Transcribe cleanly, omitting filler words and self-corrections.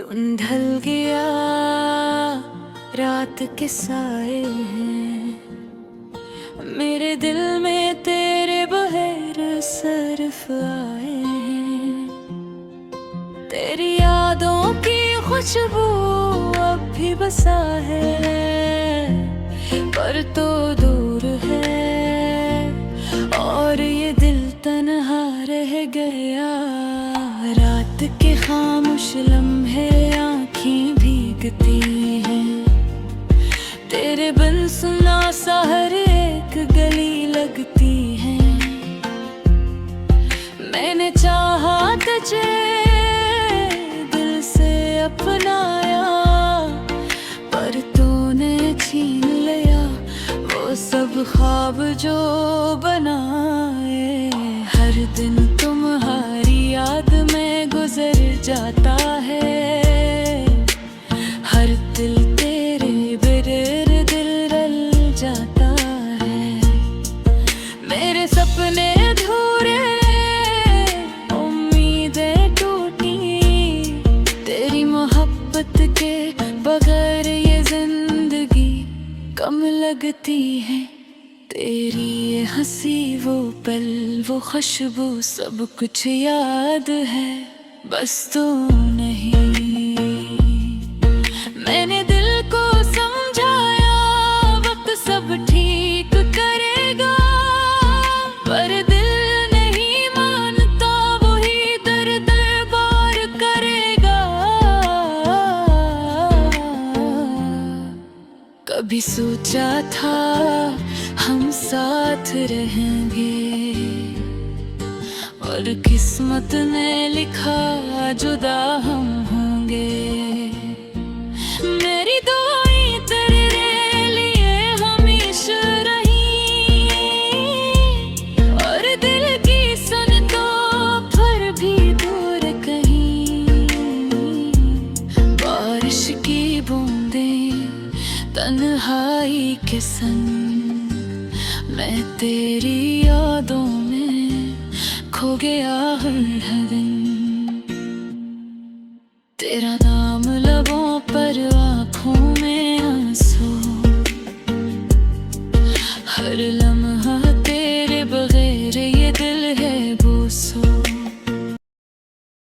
सुन ढल गया रात के साए हैं, मेरे दिल में तेरे बगैर सरफ आए हैं। तेरी यादों की खुशबू अब भी बसा है, पर तो दूर है और ये दिल तन्हा रह गया। रात के खामोश लम्हे आँखें भीगती हैं, तेरे बिन सुना सा हर एक गली लगती है। मैंने चाहा तुझे दिल से अपनाया, पर तूने छीन लिया वो सब ख्वाब जो बनाए। हर दिन तुम्हारी याद में गुजर जाता है, हर दिल तेरे बिरर दिल रल जाता है। मेरे सपने अधूरे, उम्मीदें टूटी, तेरी मोहब्बत के बगैर ये जिंदगी कम लगती है। तेरी ये हंसी वो पल वो खुशबू सब कुछ याद है, बस तू नहीं। मैंने दिल को समझाया वक्त सब ठीक करेगा, पर दिल नहीं मानता वही दर दर बार करेगा। कभी सोचा था हम साथ रहेंगे, और किस्मत ने लिखा जुदा हम होंगे। मेरी दुआएं तेरे लिए हमेशा रही, और दिल की सुन तो फिर भी दूर कहीं। बारिश की बूंदें तन्हाई के संग, मैं तेरी यादों में खो गया हर दिन। तेरा नाम